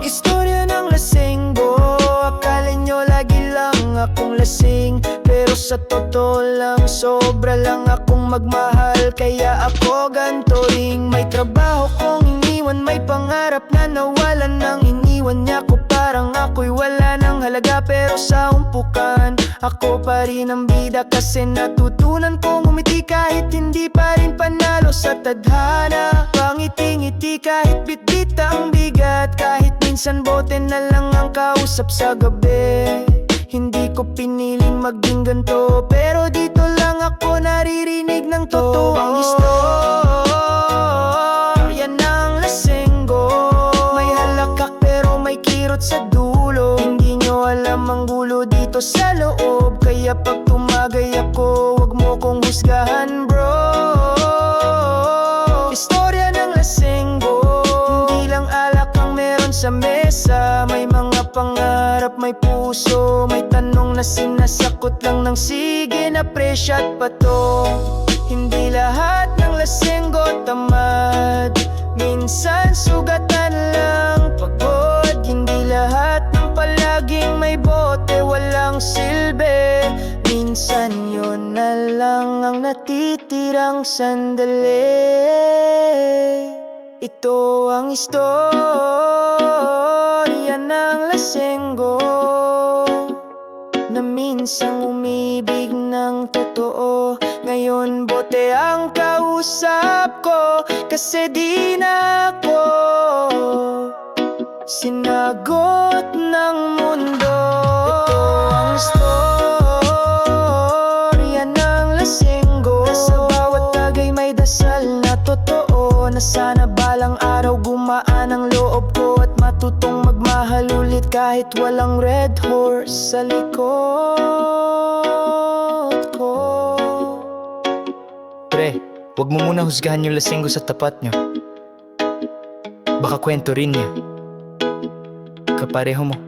Istorya ng lasinggo, akala nyo lagi lang akong lasing, pero sa totoo lang, sobra lang akong magmahal. Kaya ako ganto ring may trabaho kong iniwan, may pangarap na nawalan ng iniwan niya ko. Parang ako'y wala ng halaga, pero sa umpukan ako pa rin ang bida, kasi natutunan kong umiti kahit hindi pa rin panalo sa tadhana. Pangiti-ngiti kahit bitbit ang bigat, kahit minsan bote na lang ang kausap sa gabi. Hindi ko piniling maging ganto, pero dito lang ako naririnig ng totoo ang istorya ng lasinggo. May halakak pero may kirot sa dulo, hindi nyo alam ang gulo dito sa loob. Kaya pag tumagay ako, wag mo kong husgahan bro. Istorya ng lasinggo, hindi lang alak ang meron sa mesa. May mga pangarap, may puso, may tanong na sinasakot lang ng sige na presyo at pato. Hindi lahat ng lasinggo tamad, minsan sugatan lang pagod. Hindi lahat ng palaging may bote walang silbi, minsan yun na lang ang natitirang sandali. Ito ang istorya ng lasinggo, na minsan umibig ng totoo. Ngayon bote ang kausap ko, kasi di na ako sinagot ng mundo. Ito ang istorya ng lasinggo, sa bawat tagay may dasal na totoo, na sana balang araw gumaan ang loob ko at matutong magmahal ulit kahit walang red horse sa likod ko. Pre, wag mo muna husgahan yung lasinggo sa tapat nyo. Baka kwento rin niya. Kapareho mo.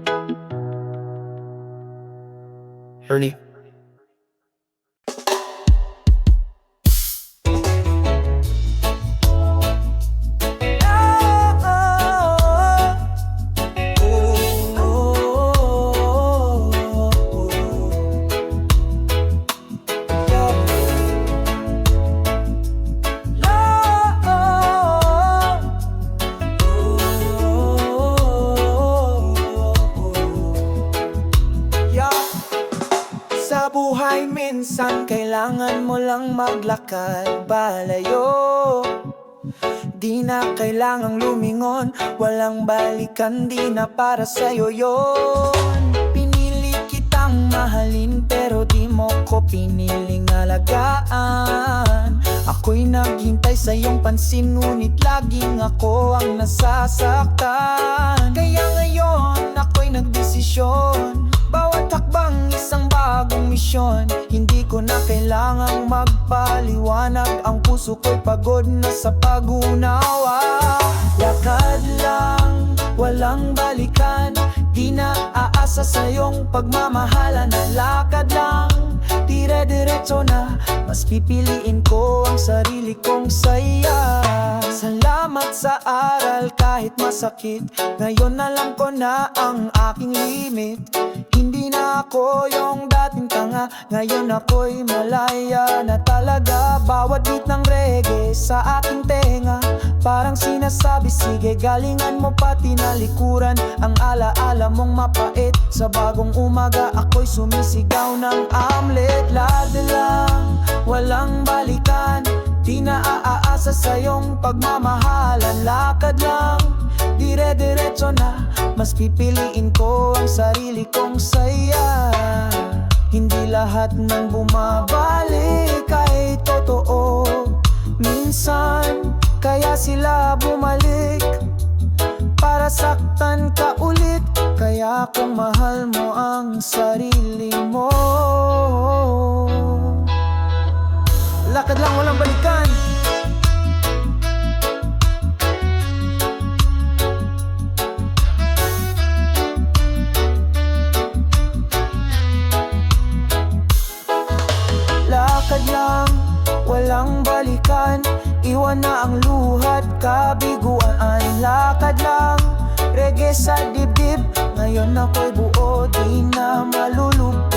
Early. Sa buhay minsan kailangan mo lang maglakad palayo. Di na kailangang lumingon, walang balikan, di na para sa'yo yun. Pinili kitang mahalin pero di mo ko piniling alagaan. Ako'y naghintay sa iyong pansin, ngunit laging ako ang nasasaktan. Kaya ngayon ako'y nagdesisyon, bawat hakbang isang bagong misyon. Hindi ko na kailangang magpaliwanag, ang puso ko'y pagod na sa pag-unawa. Lakad lang, walang balikan, di na aasa sa iyong pagmamahala. Na lakad lang, dire-diretso na, mas pipiliin ko ang sarili kong saya. Salamat sa aral kahit masakit, ngayon alam ko na ang aking limit. Hindi na ako yung dating tanga, ngayon ako'y malaya na talaga. Bawat beat ng reggae sa aking tenga, parang sinasabi, sige galingan mo pati nalikuran. Ang alaala mong mapait, sa bagong umaga ako'y sumisigaw ng amlet. Lade lang, walang balikan, di na aasa sa iyong pagmamahalan. Lakad lang, dire-diretso na, mas pipiliin ko ang sarili kong saya. Hindi lahat ng bumabalik ay totoo, minsan kaya sila bumalik para saktan ka ulit. Kaya kung mahal mo ang sarili mo, lakad lang, walang balikan. Lakad lang, walang balikan, iwan na ang luhat, kabiguan. Lakad lang, reggae sa dibdib, ngayon ako'y buo, di na malulupig.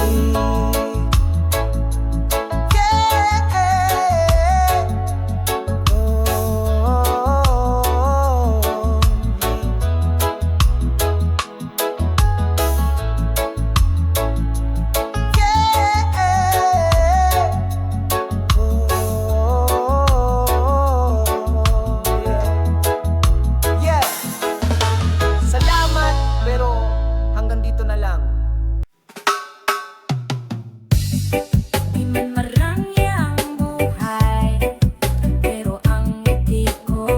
Di man marami ang buhay, pero ang ngiti ko,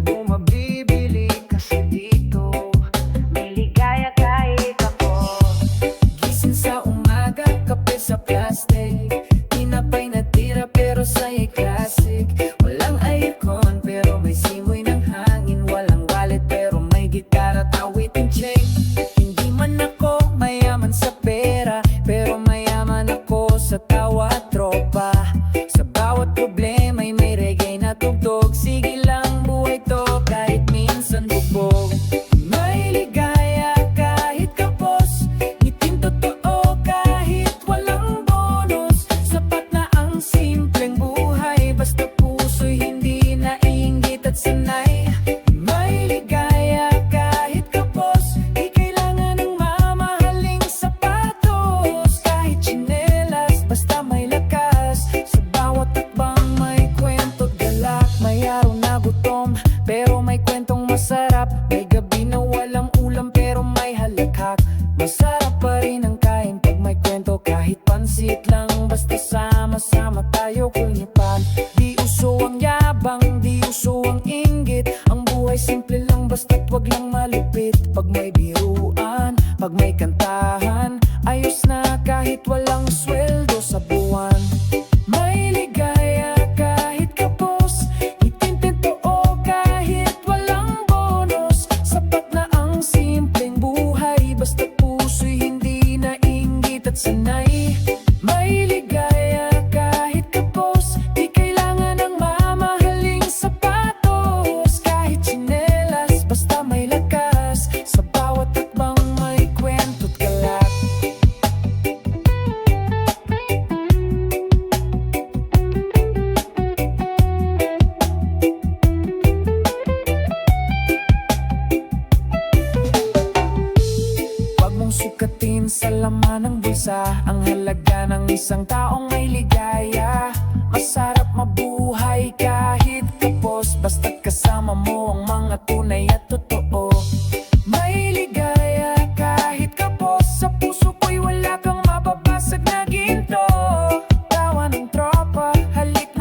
Kung mabibili kasi dito, may ligaya kahit ako. Gising sa umaga, kape sa plastic, tinapay na tira pero sa'yo'y classic. Walang aircon pero may simoy ng hangin, walang wallet pero may gitara, tawiting chain. Hindi man ako mayaman sa pera, pero mayaman ako sa tawa at tropa. Sa bawat problema'y may reggae na tugtog, sige lang buhay to kahit minsan bubog. May ligaya kahit kapos, ngiting totoo kahit walang bonus. Sapat na ang simpleng buhay, basta puso'y hindi naiinggit at sanay. May ligaya kahit kapos, di kailangan ng mamahaling sapatos. Kahit tsinelas, basta may lakas, sa bawat takbang may kwento't galak. May araw na gutom, pero may kwentong masarap. May gabi na walang ulam, pero may halakhak. Masarap pa rin ang kain pag may kwento, kahit pansit lang, basta sama-sama tayo kulnipan. Di uso ang yabang, di uso ang inggit, ang buhay simple lang, basta't wag lang malupit. Pag may biruan, pag may kantahan, ayos na kahit walang sweldo sa buwan. May ligaya kahit kapos, itintin totoo kahit walang bonus. Sapat na ang simpleng buhay, basta puso'y hindi naiinggit at sanay. May ligaya kahit kapos, di kailangan ng mamahaling sapatos. Kahit tsinelas, basta may lakas, sa bawat takbang may kwento't galak. Huwag mong sukatin sa laman ng bulsa ang halaga ng isang taong may ligaya. Masarap mabuhay kahit kapos, basta't kasama mo ang mga tunay at totoo. May ligaya kahit kapos, sa puso ko'y wala kang mababasag na ginto. Tawa ng tropa, halik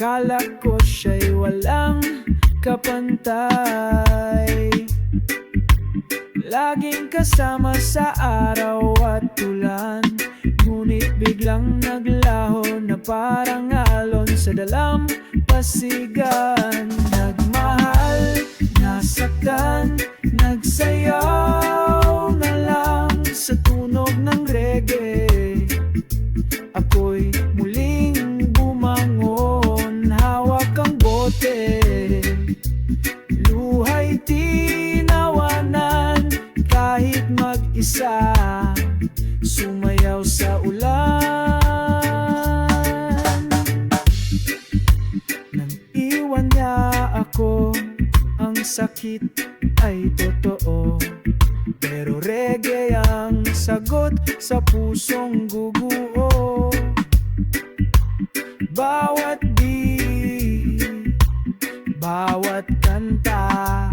Akala ko siya'y walang kapantay, laging kasama sa araw at ulan. Ngunit biglang naglaho na parang alon sa dalampasigan. Nagmahal, nasaktan, nagsayaw na lang sa tunog ng reggae. Ako'y muling bumangon, hawak ang bote. Luha'y tinawanan kahit mag-isa, sumayaw sa ulan. Nang iwan niya ako, ang sakit ay totoo, pero reggae ang sagot sa pusong guguo. Bawat beat, bawat kanta,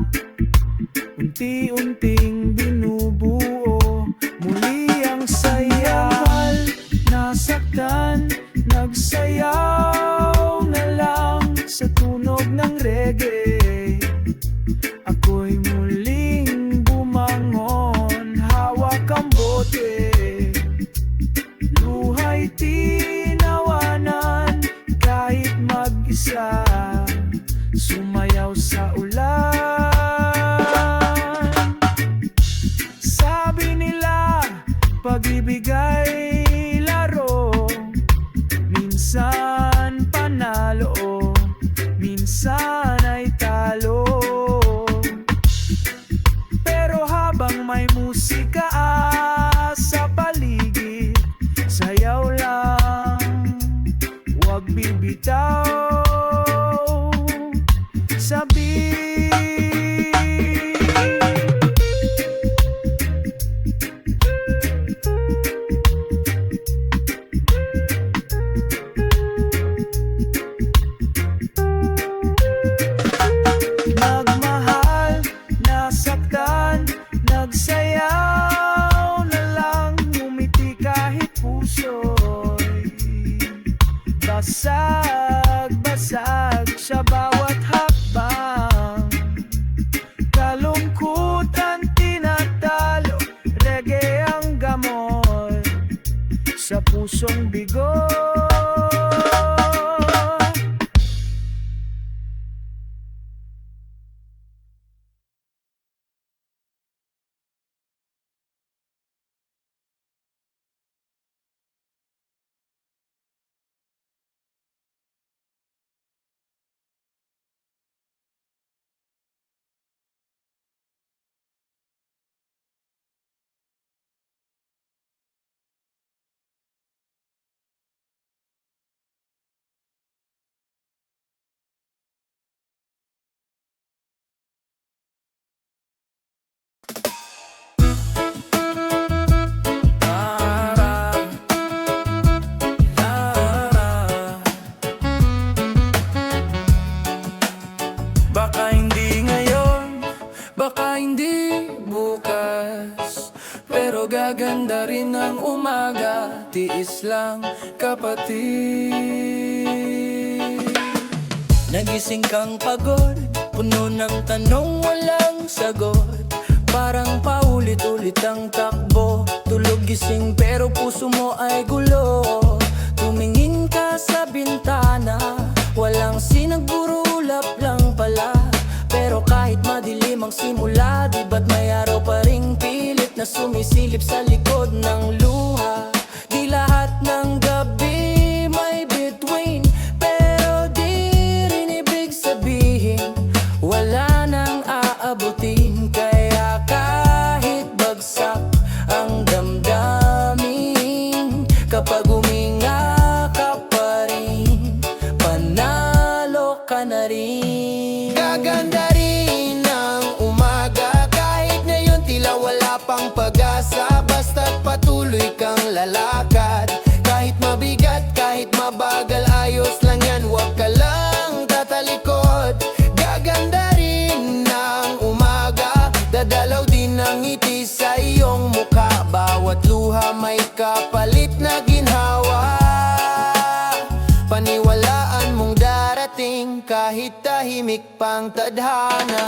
unti-unting binubuo muli ang saya. Mahal, nasaktan, nagsayaw na lang sa tunog ng reggae. Ako'y muling bumangon, hawak ang bote. Luha'y tinawanan kahit mag-isa, sumayaw sa ulan. Sabi nila, pag-ibig ay laro, minsan panalo, minsan ay talo. Pero habang may musika sa paligid, sayaw lang, huwag bibitaw sa beat. Nagmahal, nasaktan, nagsayaw na lang, ngumiti kahit puso'y basag-basag sa bawat hakbang. Kalungkutan tinatalo, reggae ang gamot sa pusong bigo. Baka hindi ngayon, baka hindi bukas, pero gaganda rin ang umaga. Tiis lang, kapatid. Nagising kang pagod, puno ng tanong walang sagot. Parang paulit-ulit ang takbo, tulog gising pero puso mo ay gulo. Tumingin ka sa bintana, walang sinagburulap lang pala. Pero kahit madilim ang simula, di ba't may araw pa ring pilit na sumisilip sa likod ng luha. Di lahat ng gabi may between, pero di rin ibig sabihin wala nang aabutin. Kaya kahit bagsak ang damdamin, kapag huminga ka pa rin, panalo ka na rin. Gaganda rin ang umaga, kahit ngayon tila wala pang pag-asa. Basta't patuloy kang lalakad, kahit mabigat, kahit mabagal, ayos lang yan, huwag ka lang tatalikod. Gaganda rin ang umaga, dadalaw din ang ngiti sa iyong mukha. Bawat luha may kapalit na ginhawa, paniwalaan mong darating kahit tahimik pang tadhana.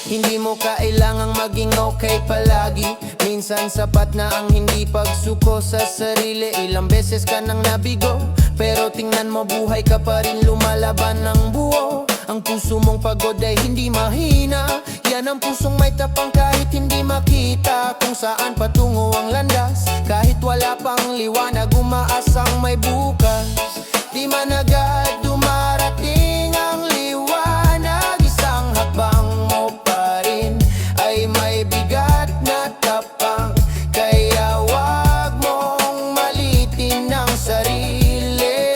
Hindi mo kailangang maging okay palagi. Minsan sapat na ang hindi pagsuko sa sarili. Ilang beses ka nang nabigo, pero tingnan mo buhay ka pa rin lumalaban ng buo. Ang puso mong pagod ay hindi mahina. Yan ang pusong may tapang kahit hindi makita kung saan patungo ang landas. Kahit wala pang liwanag, umaasang may bukas. Di man agad dumarating ang liwanag, isang hakbang mo pa rin ay may bigat na tapang. Kaya wag mong malitin ang sarili,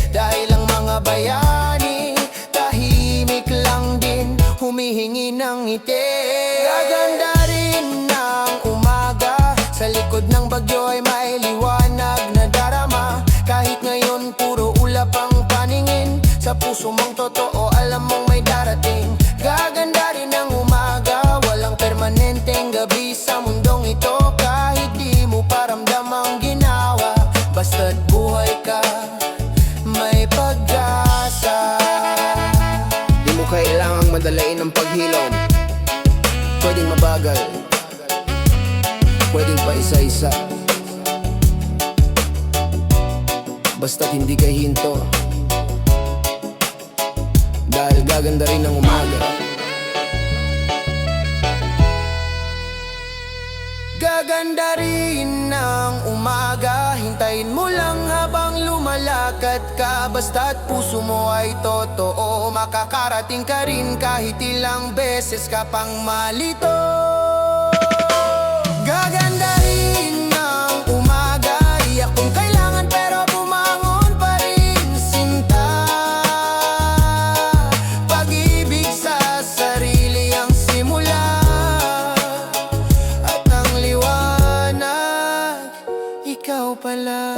dahil ang mga bayani tahimik lang din, humihingi ng ngiti. Gaganda rin ng umaga, sa likod ng bagyo ay may liwanag na darama. Kahit ngayon puro ulap ang paningin, sa puso mong totoo alam mong may darating. Gaganda rin ang umaga, walang permanenteng gabi sa mundong ito. Kahit di mo paramdam ang ginawa, basta't buhay ka, may pag-asa. Di mo kailangang madalain ang paghilom. Pwedeng mabagal, pwedeng pa isa-isa, basta't hindi ka hinto, dahil gaganda rin ang umaga. Gaganda rin ng umaga, hintayin mo lang habang lumalakad ka. Basta't puso mo ay totoo, makakarating ka rin kahit ilang beses ka pang malito. Gaganda rin ng umaga, iyak kung kailangan pero bumangon pa rin, sinta. Pag-ibig sa sarili ang simula, at ang liwanag, ikaw pala.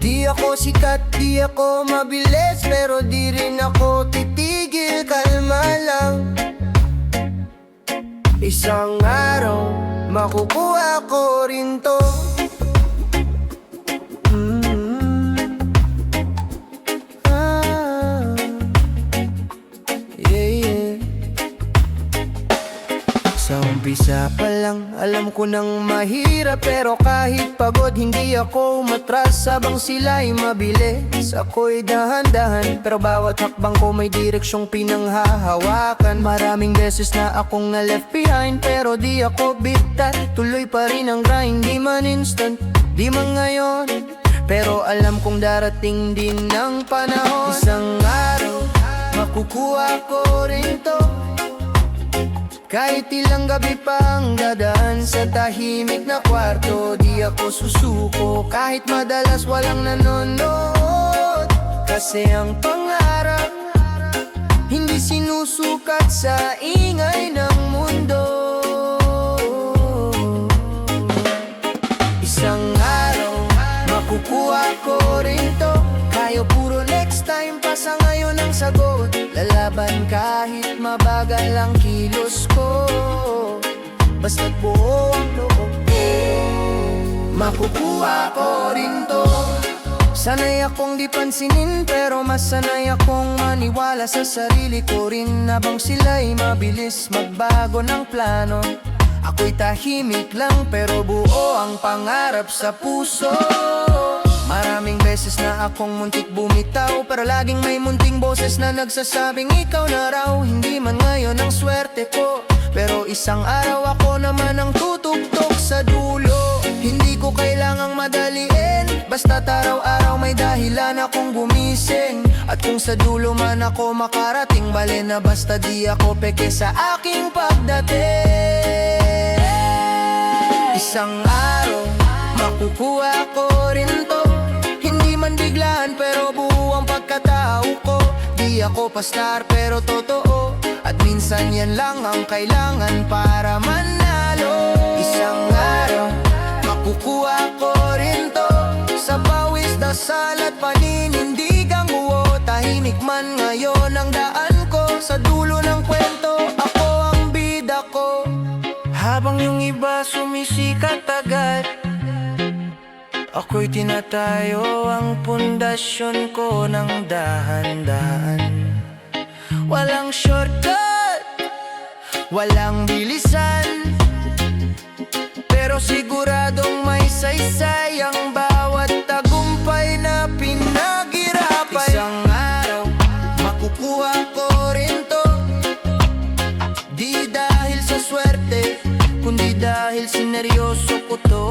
Di ako sikat, di ako mabilis, pero di rin ako titigil, kalma lang. Isang araw, makukuha ko rin to. Sa umpisa pa lang, alam ko nang mahirap, pero kahit pagod hindi ako umatras. Habang sila'y mabilis, ako'y dahan-dahan, pero bawat hakbang ko may direksyong pinanghahawakan. Maraming beses na akong na-left behind, pero di ako bitat. Tuloy pa rin ang grind, di man instant, di man ngayon, pero alam kong darating din ang panahon. Isang araw, makukuha ko rin to. Kahit ilang gabi pang dadaan sa tahimik na kwarto, di ako susuko kahit madalas walang nanonood. Kasi ang pangarap hindi sinusukat sa ingay ng mundo. Isang araw, makukuha ko rin to. Kayo puro next time pa, sa ngayon ang sagot. Lalaban kahit mabagal ang kilos ko, basta't buo ang loob ko, makukuha ko rin to. Sanay akong di pansinin, pero mas sanay akong maniwala sa sarili ko rin. Habang sila'y mabilis magbago ng plano, ako'y tahimik lang, pero buo ang pangarap sa puso. Maraming beses na akong muntik bumitaw, pero laging may munting boses na nagsasabing ikaw na raw. Hindi man ngayon ang swerte ko, pero isang araw ako naman ang tutugtog sa dulo. Hindi ko kailangang madaliin, basta't araw-araw may dahilan akong gumising. At kung sa dulo man ako makarating, bale na basta di ako peke sa aking pagdating. Isang araw, makukuha ko rin to. Hindi man biglaan, pero buo ang pagkatao ko. Di ako pastar, pero totoo. At minsan yan lang ang kailangan para manalo. Isang araw, makukuha ko rin to. Sa pawis, dasal at paninindigang buo. Tahimik man ngayon ang daan ko. Sa dulo ng kwento, ako ang bida ko. Habang yung iba sumisikat agad, ako'y tinatayo ang pundasyon ko ng dahan-dahan. Walang shortcut, walang bilisan, pero siguradong may saysay ang bawat tagumpay na pinaghirapan. Isang araw, makukuha ko rin to. Di dahil sa swerte, kundi dahil sineryoso ko to.